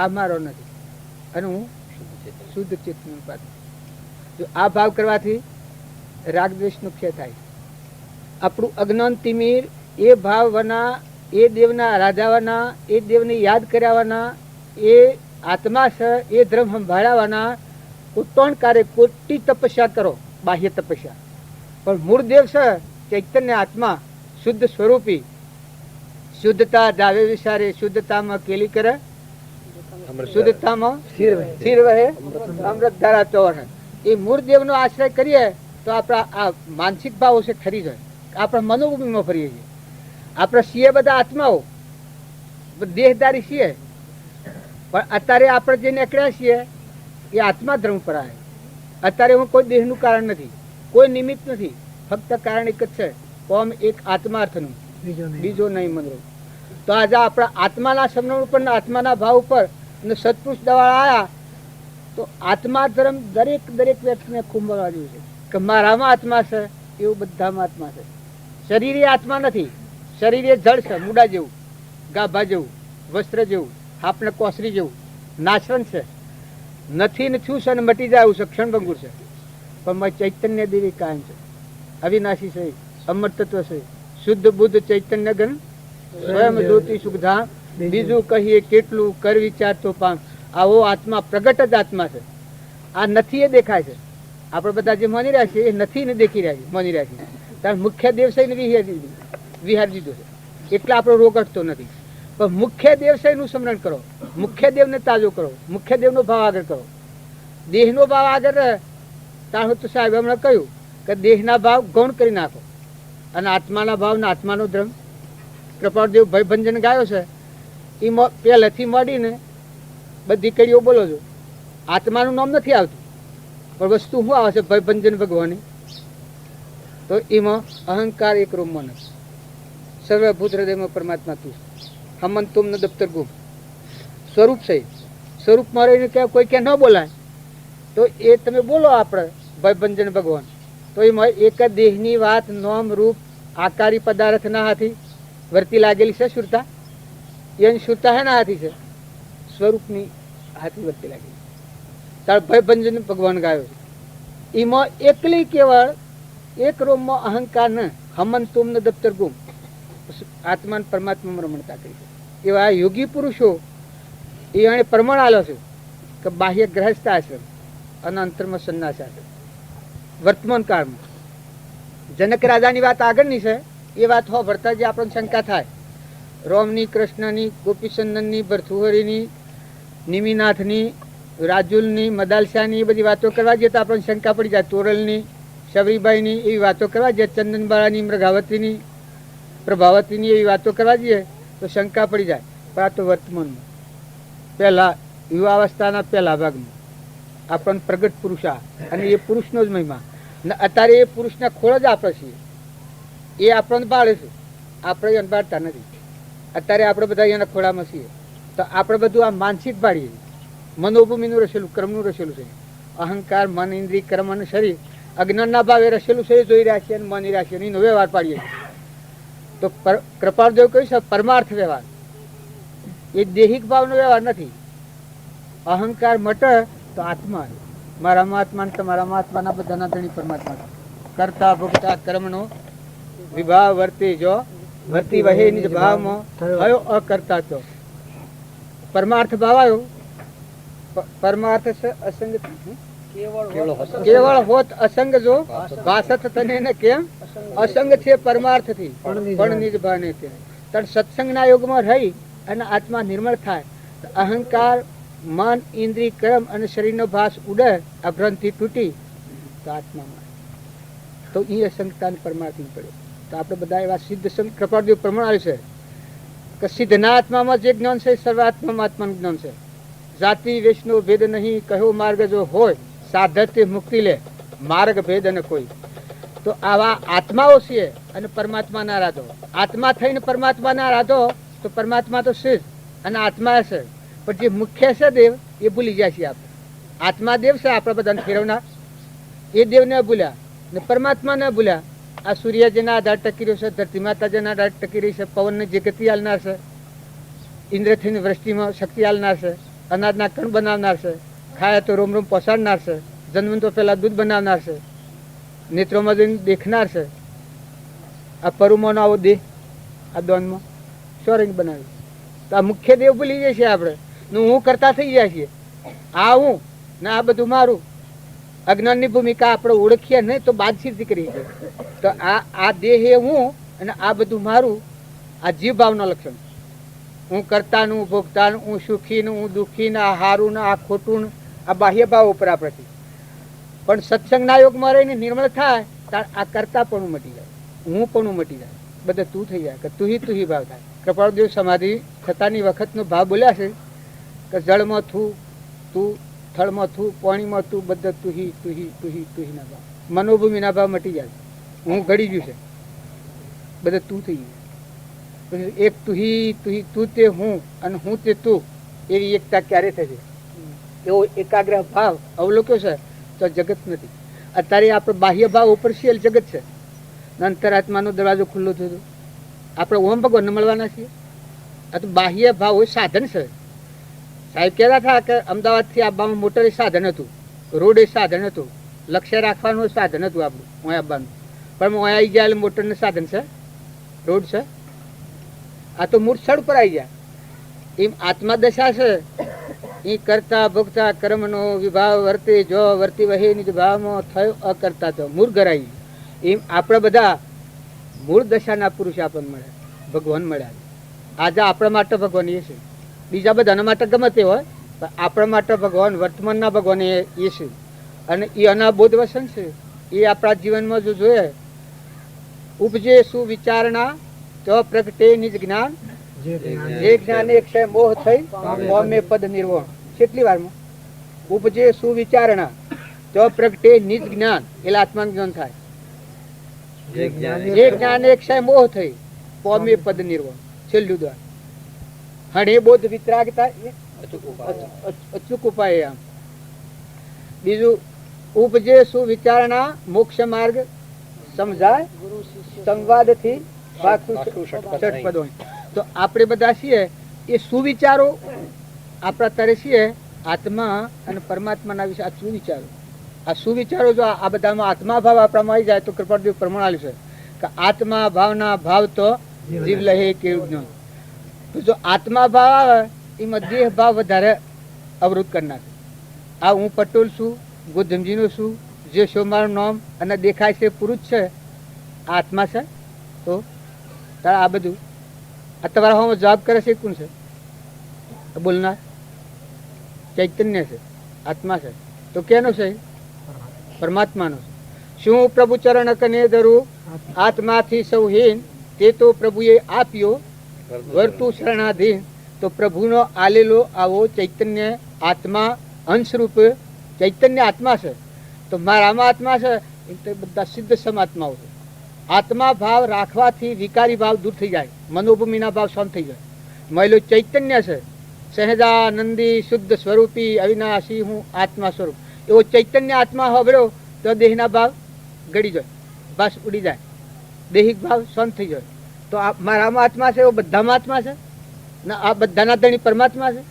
B: આ મારો નથી અને હું શુદ્ધ ચેતન પાત્ર. જો આ ભાવ કરવાથી રાગ દ્વેષનો ક્ષય થાય. આપણું અજ્ઞાન તિમિર એ ભાવવાના, એ દેવના રાજાવાના, એ દેવને યાદ કર્યાવાના, એ આત્મા છે એ ધર્મ સંભાળવાના. કોટણ કાર્ય કોટી તપસ્યા કરો, બાહ્ય તપસ્યા, પણ મૂળ દેવ છે ચૈતન્ય આત્મા શુદ્ધ સ્વરૂપી. શુદ્ધતા જાવે વિચારે, શુદ્ધતામાં કેલી કરે, શુદ્ધતામાં સ્થિર રહે, અમૃત ધારા ચોર. એ મૂળ દેવનો આશ્રય કરીએ તો આપણા આ માનસિક ભાવો છે ખરી જાય. આપણા મનોભૂમિમાં ફરીએ છીએ. આપણે છીએ બધા આત્માઓ, દેહદારી છીએ, પણ અત્યારે આપણે જે નીકળ્યા છીએ એ આત્મા ધર્મ પર આવે. અત્યારે હું કોઈ દેહનું કારણ નથી, કોઈ નિમિત્ત નથી, ફક્ત કારણ એક જ છે, કોમ એક આત્માર્થનું, બીજો નહીં મનરો. તો આજે આપણા આત્માના સમરણ ઉપર, આત્માના ભાવ ઉપર અને સત્પુરુષ દવા આવ્યા તો આત્મા ધર્મ દરેક વ્યક્તિને ખૂબ મળવા જેવું છે કે મારામાં આત્મા છે એવું બધામાં આત્મા છે. શરીર એ આત્મા નથી. શરીર એ જળ છે, મુડા જેવું, ગાભા જેવું, વસ્ત્ર જેવું, હાપને કોસરી જેવું, નાશવંત છે. નથી ને છું છે ને મટી જાય એવું છે, ક્ષણભંગુર છે. પણ મારી ચૈતન્ય દેવી કાયમ છે, અવિનાશી છે, અમર તત્વ છે, શુદ્ધ બુદ્ધ ચૈતન્ય ગણ સ્વયં જ્યોતિ સુખધામ. બીજું કહીએ કેટલું કર વિચાર તો પામ. આવો આત્મા પ્રગટ જ આત્મા છે. આ નથી એ દેખાય છે. આપણે બધા જે માની રહ્યા છીએ એ નથી ને દેખી રહ્યા છીએ, માની રહ્યા છીએ. ત્યારે મુખ્ય દેવસાઈને વિહાર દીધો છે એટલે આપણો રોગ અટતો નથી. પણ મુખ્ય દેવસાઈનું સ્મરણ કરો, મુખ્ય દેવને તાજો કરો, મુખ્ય દેવનો ભાવ આગળ કરો. દેહનો ભાવ આગળ રહે ત્યાં તો સાહેબ હમણાં કહ્યું કે દેહના ભાવ ગૌણ કરી નાખો અને આત્માના ભાવ ને આત્માનો ધર્મ. કૃપાળદેવ ભયભંજન ગાયો છે એ પહેલેથી મળીને બધી કડીઓ બોલો છો. આત્માનું નામ નથી આવતું પણ વસ્તુ શું આવે છે ભયભંજન ભગવાનની. તો એમાં અહંકાર એક રૂમમાં નથી, સર્વભૂત હૃદયમાં પરમાત્મા તું હમન તુમને દફતર ગુમ સ્વરૂપ છે. સ્વરૂપમાં રહીને કોઈ ક્યાં ન બોલાય તો એ તમે બોલો આપણે ભયભંજન ભગવાન તો એમાં એક જ દેહની વાત નોમ રૂપ આકારી પદાર્થ ના હાથી વર્તી લાગેલી છે સુરતા. એની સુરતા હે ના હાથી છે, સ્વરૂપની હાથી વર્તી લાગેલી. તાર ભયભંજન ભગવાન ગાયો છે. એમાં એકલી કેવળ એક રોમમાં અહંકાર ન હમન તુમ ન દફતર ગુમ આત્મા ને પરમાત્મા રમણતા કરી છે. એવા યોગી પુરુષો એ એને પ્રમાણ આલ્યો છે કે બાહ્ય ગ્રહસ્થ આશ્રમ અને અંતરમાં સંન્યાસ આશ્રમ. વર્તમાન કાળમાં જનક રાજાની વાત આગળની છે. એ વાત હો ભરતા જે આપણને શંકા થાય, રોમની, કૃષ્ણની, ગોપીચંદનની, ભરથુહરીની, નિમિનાથની, રાજુલની, મદાલશાની એ બધી વાતો કરવા જઈએ તો આપણને શંકા પડી જાય. તોરલની, શબરીબાઈની એવી વાતો કરવા જઈએ, ચંદનબાળાની, મૃગાવતીની, પ્રભાવતીની એવી વાતો કરવા જઈએ તો શંકા પડી જાય. પણ આ તો વર્તમાનમાં પહેલા યુવાવસ્થાના પહેલા ભાગમાં આપણને પ્રગટ પુરુષ આ, અને એ પુરુષનો જ મહિમા. ને અત્યારે એ પુરુષના ખોળ જ આપણે છીએ. એ આપણને બાળે છે, આપણે એને બાળતા નથી. અત્યારે આપણે બધા એના ખોળામાં છીએ. તો આપણે બધું આ માનસિક બાળીએ. મનોભૂમિનું રસેલું, કર્મનું રસેલું છે. અહંકાર, મન, ઇન્દ્રિય, કર્મ અને શરીર અજ્ઞાનના ભાવે રસેલું છે, જોઈ રહ્યા છીએ અને માની રહ્યા છીએ, એનો વ્યવહાર પાડીએ છીએ. તો કૃપાળદેવ કહ્યું છે પરમાર્થ વ્યવહાર, એ દૈહિક ભાવનો વ્યવહાર નથી. અહંકાર મટે તો આત્મા, મારામાં આત્મા ને તમારામાં આત્માના બધાના ધણી પરમાત્મા. કરતા ભોગતા કર્મનો વિભાવ વર્તે જો વર્તી વહે નિજ ભાવમાં થયો અકર્તા તો. પરમાર્થ ભાવ આવ્યો. પરમાર્થ છે અસંગ, કેવળ હોત અસંગ જો ભાસત તને ને કેમ અસંગ છે પરમાર્થ થી પણ નિજ ભાને તે. તણ સત્સંગના યોગમાં રહી અને આત્મા નિર્મળ થાય, અહંકાર, મન, ઇન્દ્રિય, કર્મ અને શરીરનો ભાસ ઉડે, આ ભ્રાંતિ તૂટી તો આત્મામાં તો એ અસંગતા પરમાર્થ પડે. તો આપણે બધા એવા સિદ્ધ સંત કૃપાળદેવ પ્રમાણ આવ્યું છે કે સિદ્ધના આત્મામાં જે જ્ઞાન છે સર્વાત્મામાં આત્માનું જ્ઞાન છે. જાતિ વેશનો ભેદ નહીં, કયો માર્ગ જો હોય સાધતે મુક્તિ લે, માર્ગ ભેદ અને કોઈ. તો આવા આત્માઓ છે અને પરમાત્માના રાધો. આત્મા થઈને પરમાત્માના રાધો તો પરમાત્મા તો છે જ અને આત્મા છે, પણ જે મુખ્ય છે દેવ એ ભૂલી જાય છે આપણે. આત્મા દેવ છે આપણા બધાને ફેરવનાર, એ દેવને ભૂલ્યા ને પરમાત્મા ને ભૂલ્યા. આ સૂર્ય જેના આધાર ટકી રહ્યો છે, ધરતી માતા જેના આધાર ટકી રહી છે, પવનને જે ગતિ આલનાર છે, ઇન્દ્રથી વૃષ્ટિમાં શક્તિ આલનાર છે, અનાજના કણ બનાવનાર છે, ખાય તો રોમ રોમ પહોંચાડનાર છે, જન્મ તો પહેલા દૂધ બનાવનાર છે, નેત્રોમાં જઈને દેખનાર છે. આ પરુમાં આવો દેહ આ દોનમાં સોરંગ બનાવ્યું. તો આ મુખ્ય દેવ ભૂલી જાય છે આપણે. હું કરતા થઈ જાય છે. આ હું ને આ બધું મારું. અજ્ઞાનની ભૂમિકા આપણે ઓળખીએ નહીં તો બાદશીરથી કરી છે. તો આ દેહ એ હું અને આ બધું મારું, આ જીવ ભાવનું લક્ષણ. હું કરતાનું, ભોગતાનું, હું સુખીનું, હું દુઃખીને, આ હારું ને આ ખોટું, આ બાહ્ય ભાવ ઉપર આપણેથી. પણ સત્સંગના યોગમાં રહીને નિર્મળ થાય ત્યારે આ કરતા પણ મટી જાય, હું પણ મટી જાય, બધા તું થઈ જાય કે તુહી ભાવ થાય. કૃપાળદેવ સમાધિ થતાની વખતનો ભાવ બોલ્યા છે કે જળમાં તું, થળમાં તું, પાણીમાં તું, બધા તુહી ના ભાવ, મનોભૂમિના ભાવ મટી જાય. હું ઘડી ગયું છે, બધા તું થઈ જાય. એક તું તે હું અને હું તે તું, એવી એકતા ક્યારે થશે? એવો એકાગ્રહ ભાવ અવલોક્યો છે તો જગત નથી. અત્યારે આપણે બાહ્ય ભાવ ઉપર છીએ જગત છે, અંતરાત્માનો દરવાજો ખુલ્લો થયો. આપણે ઓમ ભગવાનને મળવાના છીએ. આ તો બાહ્ય ભાવ હોય, સાધન છે. સાહેબ કહેતા હતા કે અમદાવાદથી આવવામાં મોટર એ સાધન હતું, રોડ એ સાધન હતું, લક્ષ્ય રાખવાનું સાધન હતું આપણું ઓય આવવાનું. પણ ઓય આવી ગયા એટલે મોટરનું સાધન છે, રોડ છે. આ તો મૂળ સ્થળ પર આવી જાય. એમ આત્મા દશા છે એ કરતા ભોગતા કર્મનો વિભાવ વર્તે જો વર્તી વહે નિજ ભાવમાં થયો અકર્તા તો મૂળ ગરાઈ. એમ આપણે બધા મૂળ દશાના પુરુષ આપણને મળ્યા, ભગવાન મળ્યા. આજે આપણા માટે ભગવાન એ છે, બીજા બધાના માટે ગમે તે હોય, પણ આપણા માટે ભગવાન વર્તમાનના ભગવાન એ છે. અને એ અનાબોધ વસન છે. એ આપણા જીવનમાં જો જોઈએ, ઉપજે શું વિચારણા તો પ્રગટે નિજ જ્ઞાન, જે જ્ઞાને ક્ષય મોહ થઈ પામે પદ નિર્વાણ. કેટલી વારમાં ઉપજે સુવિચારણા તો પ્રગટે નિજ જ્ઞાન, એટલે આત્મા જ્ઞાન થાય. જે જ્ઞાને ક્ષય મોહ થઈ પામે પદ નિર્વાણ. છેલ્લું દ્વાર હણે બોધ વિતરાગતા અચૂક ઉપાય. આમ બીજું ઉપજે સુવિચારણા મોક્ષ માર્ગ સમજાય સંવાદથી વાકુ ષટપદ હોય. તો આપણે બધા છીએ એ સુવિચારો આપણા તારે છીએ આત્મા અને પરમાત્માના વિશે. આ સુવિચારો જો આ બધામાં આત્મા ભાવ આપણામાં આવી જાય તો કૃપાળદેવ પ્રમાણ આલ્યું છે કે આત્મા ભાવના ભાવ તો જીવ લહે કેવું જ્ઞાન. તો જો આત્મા ભાવ આવે એમાં દેહ ભાવ વધારે અવરોધ કરનાર. આ હું પટોલ છું, ગોધમજીનો છું, જે છો મારું નામ અને દેખાય છે પુરુષ છે, આ આત્મા છે. તો તારે આ બધું આ તમારા હામાં જવાબ કરે છે કોણ છે? બોલનાર ચૈતન્ય છે, આત્મા છે. તો કેનો છે? પરમાત્માનો છે. શું પ્રભુ ચરણ કને ધરું આત્માથી સૌહીન, તે તો પ્રભુએ આપ્યો વર્તુ શરણાધીન. તો પ્રભુનો આલેલો આવો ચૈતન્ય આત્મા અંશરૂપ ચૈતન્ય આત્મા છે. તો મારામાં આત્મા છે એ તો બધા સિદ્ધ સમાત્માઓ છે. આત્મા ભાવ રાખવાથી વિકારી ભાવ દૂર થઈ જાય, મનોભૂમિના ભાવ શાંત થઈ જાય. મહિલો ચૈતન્ય છે, સહેજાનંદી શુદ્ધ સ્વરૂપી અવિનાશી હું આત્મા સ્વરૂપ. એવો ચૈતન્ય આત્મા હોબળ્યો તો દેહના ભાવ ગળી જાય, બસ ઉડી જાય, દેહિક ભાવ શાંત થઈ જાય. તો આ મારામાં આત્મા છે એવો બધામાં આત્મા છે ને આ બધાના ધણી પરમાત્મા છે.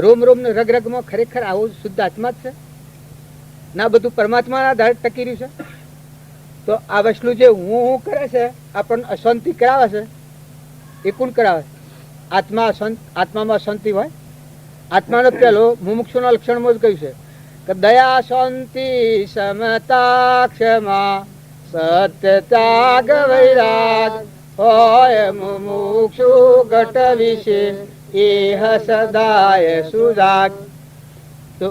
B: રોમ રોમ ને રગ રગમાં ખરેખર આવો શુદ્ધ આત્મા જ છે ના બધું પરમાત્માના ધારે ટકી રહ્યું છે. તો આ વસ્તુ જે હું કરે છે આપણને અશાંતિ કરાવે છે એ કોણ કરાવે છે? આત્મામાં શાંતિ હોય. આત્માનો પહેલો મુમુક્ષુના લક્ષણમાં જ કહ્યું છે કે દયા શાંતિ સમતા ક્ષમા સત્ય ત્યાગ વૈરાગ હોય મુમુક્ષુ ઘટ વિશે એહ સદાય સુજાગ. તો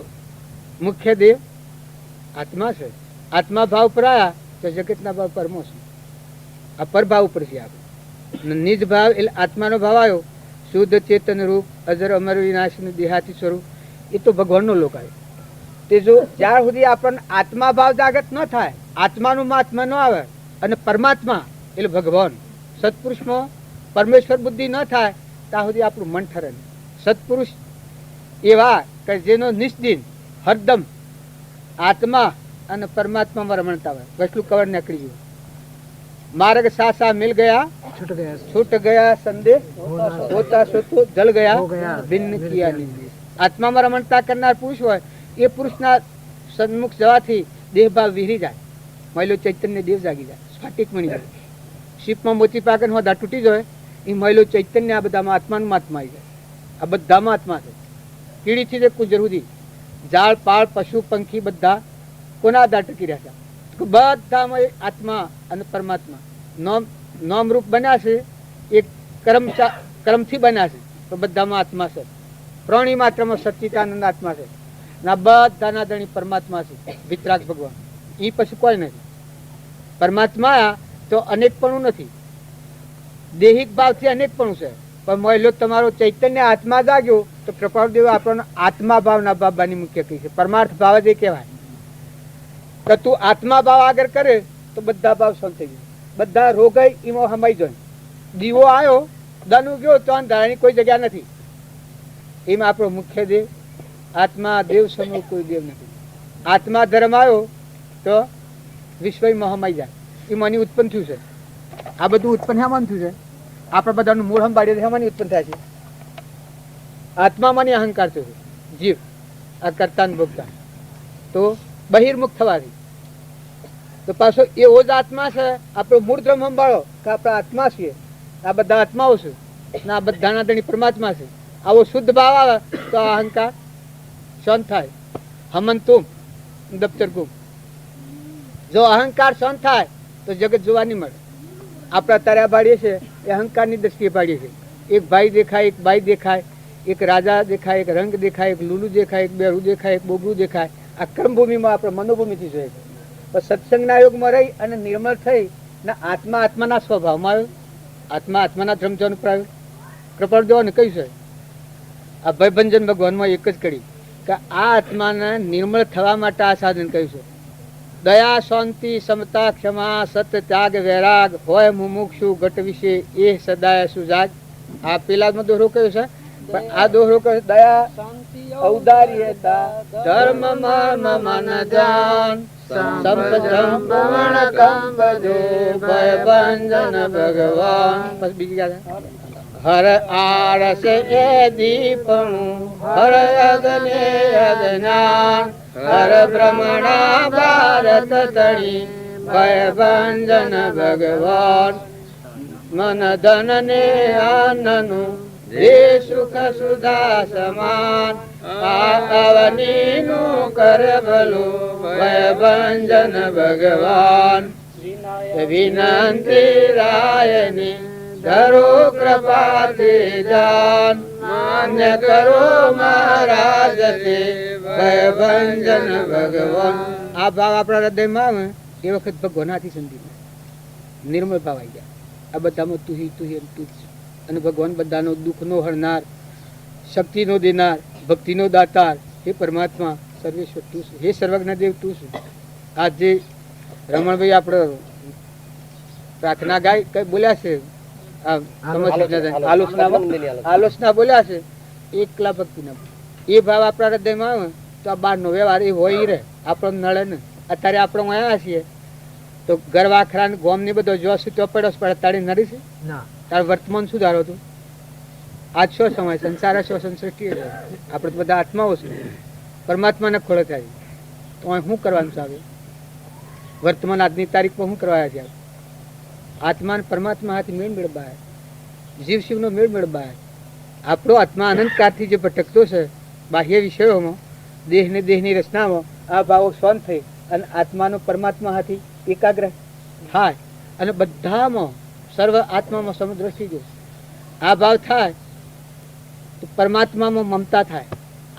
B: મુખ્ય દેવ આત્મા છે. આત્મા ભાવ પર આયા તો જગતના ભાવ પરમો છે. આ પરભાવ ઉપર છે આપણે. નિજ ભાવ એટલે આત્માનો ભાવ આવ્યો શુદ્ધ ચેતન રૂપ અજર અમર વિનાશી દેહાતી સ્વરૂપ, એ તો ભગવાનનો લોક આવ્યો. તે જો જ્યાર સુધી આપણને આત્મા ભાવ જાગૃત ન થાય, આત્માનું મહાત્મા ન આવે અને પરમાત્મા એટલે ભગવાન સત્પુરુષમાં પરમેશ્વર બુદ્ધિ ન થાય ત્યાં સુધી આપણું મન ઠરે નહીં. સત્પુરુષ એવા કે જેનો નિષ્દિન હરદમ આત્મા અને પરમાત્મામાં રમણતા હોય. વસલું કવર નીકળી ગયું. मार्ग सासा मिल गया छूट गया संदेह होता सोतो जल गया भिन्न किया निर्देश. આત્મામાં રમણતા કરનાર પુરુષ હોય એ પુરુષના સન્મુખ જવાથી દેહ ભાવ વિહરી જાય. મહિલો ચૈતન્ય દેવ જાગી જાય, સ્ફટિક મણી જાય. શીપમાં મોતી પાકન હોદા તૂટી જાય એ મહિલો ચૈતન્ય આ બધામાં આત્માનું મહાત્મા આવી જાય. આ બધામાં આત્મા છે. કીડીથી તે કુંજર સુધી ઝાડ પાળ પશુ પંખી બધા કોના આધાર ટકી રહ્યા છે? બધામાં આત્મા અને પરમાત્મા નામરૂપ બન્યા છે. એક કર્મથી બન્યા છે તો બધામાં આત્મા છે. પ્રાણી માત્રમાં સચ્ચિદાનંદ આત્મા છે. ના બધાના ધણી પરમાત્મા છે, વિતરાગ ભગવાન. એ પછી કોઈ નથી. પરમાત્મા તો અનેકપણું નથી, દેહિક ભાવથી અનેકપણું છે. પણ મહિલો તમારો ચૈતન્ય આત્મા જાગ્યો તો કૃપાળદેવ આપણને આત્મા ભાવના બાબાની મુખ્ય કહી છે. પરમાર્થ ભાવ જ એ કહેવાય કે તું આત્મા ભાવ આગળ કરે તો બધા ભાવ શાંત થઈ જાય, બધા રોગ એમાં હમાઈ જાય. દીવો આવ્યો દાનું ગયો તો અંધારાની કોઈ જગ્યા નથી. એમાં આપણો મુખ્ય દેવ આત્મા, દેવ સમૂહ કોઈ દેવ નથી. આત્મા ધર્મ આવ્યો તો વિશ્વમાં હમાઈ જાય. એમાંની ઉત્પન્ન થયું છે. આ બધું ઉત્પન્ન હેમાં થયું છે? આપણા બધાનું મૂળ સંભાળીએ હેમાંની ઉત્પન્ન થાય છે? આત્મામાંની અહંકાર થયો છે. જીવ આ કરતા ભોગતા તો બહિર્મુખ થવાથી. તો પાછો એવો જ આત્મા છે. આપણો મૂળ ધર્મ સંભાળો કે આપણા આત્મા છીએ, આ બધા આત્માઓ છે ને આ બધાના ધણી પરમાત્મા છે. આવો શુદ્ધ ભાવ આવે તો આ અહંકાર શાંત થાય. હમન તુમ દફતર ગુમ. જો અહંકાર શાંત થાય તો જગત જોવા નહીં મળે. આપણા તાર્યા પાડીએ છીએ એ અહંકારની દ્રષ્ટિએ પાડીએ છીએ. એક ભાઈ દેખાય, એક બાઈ દેખાય, એક રાજા દેખાય, એક રંગ દેખાય, એક લુલું દેખાય, એક બેરું દેખાય, એક બોબડું દેખાય. આ કર્મભૂમિમાં આપણે મનોભૂમિથી જોઈએ છે. પણ સત્સંગના યોગમાં રહી અને નિર્મળ થઈ ને આત્મા આત્માના સ્વભાવમાં આવ્યો, આત્મા આત્માના ધર્મચરણ ઉપર આવ્યો. કૃપાળદેવને કહ્યું છે આ ભયભંજન ભગવાનમાં એક જ કરી કે આ આત્માને નિર્મળ થવા માટે આ સાધન કહ્યું છે. દયા શાંતિ સમતા ક્ષમા સત્ય ત્યાગ વૈરાગ હોય મુમુક્ષુ ઘટ વિશે એ સદાય સુજાગ. આ પેલામાં દોરો કહ્યું છે પણ આ દોહરો કહે દયા ઔદાર્યતા ધર્મ મર્મ મન ધ્યાન સંપદમ પવન કંબજો ભય ભંજન ભગવાન. પછી બીજી ગાતા હર આરસ એ દીપણું હર અગ્ને અજ્ઞાન હર ભ્રમણા ભારત તણી ભય ભંજન ભગવાન. મન ધન ને આનનું જે સુખ સુધા સમાન આ અવનીનું કર ભલું ભય ભંજન ભગવાન. વિનંતી રાયની ધરો કૃપાથી જાન માન્ય કરો મહારાજ તે ભય ભંજન ભગવાન. આ ભાવ આપણા હૃદયમાં આવે એ વખત ભગવાનાથી સંધિ નિર્મળ ભાવ આવી જાય. આ બધામાં તું તું તું જ. અને ભગવાન બધાનો દુઃખનો હરનાર, શક્તિનો દેનાર, ભક્તિનો દાતાર હે પરમાત્મા સર્વેશ્વર તું છું. હે સર્વજ્ઞ દેવ તું છું. આજે રમણભાઈ આપણે પ્રાર્થના ગાય કઈ બોલ્યા છે, આલોચના બોલ્યા છે, એકલા ભક્તિ ના. એ ભાવ આપણા હૃદયમાં આવે તો આ બાર નો વ્યવહાર એ હોય રહે, આપણો નળે ને. અત્યારે આપણે આવ્યા છીએ તો ગરવાખરા ગોમ ની બધો જોશ તો પડ્યો પડે તાળી નડી છે. તારે વર્તમાન સુધારો હતું. આજ શો સમય સંસાર શો સંસૃષ્ટિ આપણે બધા આત્માઓ છે, પરમાત્માને ખોળે થાય તો શું કરવાનું છે? આવે વર્તમાન આજની તારીખ પર શું કરવા છે? આત્મા ને પરમાત્મા હાથી મેળ મેળવાય, જીવ શિવનો મેળ મેળવાય. આપણો આત્મા અનંતકાળથી જે ભટકતો છે બાહ્ય વિષયોમાં, દેહને દેહની રચનામાં, આ ભાવો શાંત થઈ અને આત્માનો પરમાત્મા હાથી એકાગ્ર થાય અને બધામાં સર્વ આત્મામાં સમદ્રષ્ટિ જો આ ભાવ થાય તો પરમાત્મામાં મમતા થાય.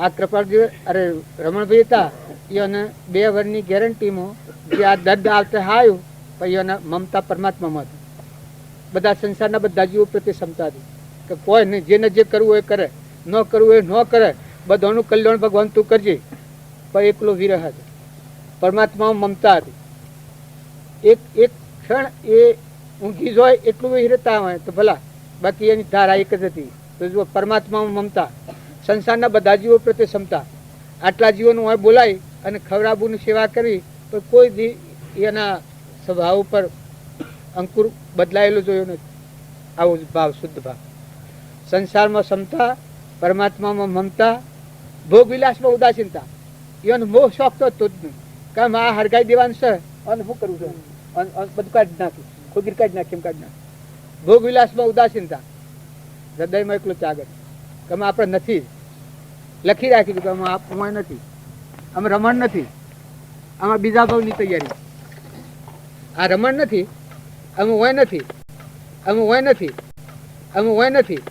B: આ કૃપાળજી અરે રમણભાઈ હતા એને 2 વર્ષની ગેરંટીમાં જે આ દર્દ આવતે આવ્યું પછી એને મમતા પરમાત્મામાં હતી. બધા સંસારના બધા જીવો પ્રત્યે ક્ષમતા હતી કે કોઈ નહીં, જેને જે કરવું હોય કરે, ન કરવું હોય ન કરે, બધાનું કલ્યાણ ભગવાન તું કરજે. પણ એકલો વિરહ હતો, પરમાત્મામાં મમતા હતી. એક ક્ષણ એ ઊંઘી જોય એટલું વિરતા હોય તો ભલા, બાકી એની ધારા એક જ હતી. તો જો પરમાત્મામાં મમતા, સંસારના બધા જીવો પ્રત્યે ક્ષમતા. આટલા જીવોનું હોય બોલાય અને ખવડાવવાની સેવા કરવી તો કોઈ દી એના સ્વભાવ ઉપર અંકુર બદલાયેલો જોયો નથી. આવો જ ભાવ, શુદ્ધ ભાવ. સંસારમાં ક્ષમતા, પરમાત્મામાં મમતા, ભોગ વિલાસમાં ઉદાસીનતા. એનો મોહ શોખ તો જ નહીં. કામ આ હરગાઈ દેવાનું છે અને શું કરવું છે, બધું કાઢી નાખ્યું, ખોગીર કાઢી નાખી, એમ કાઢી નાખ્યું. ભોગ વિલાસમાં ઉદાસીનતા, હૃદયમાં એકલો ચાગર કે અમે આપણે નથી લખી રાખી કે અમે આપણે નથી, અમે રમણ નથી, આમાં બીજા ભાવની તૈયારી. આ રમણ નથી, અમે હોય નથી, અમે હોય નથી, અમે હોય નથી.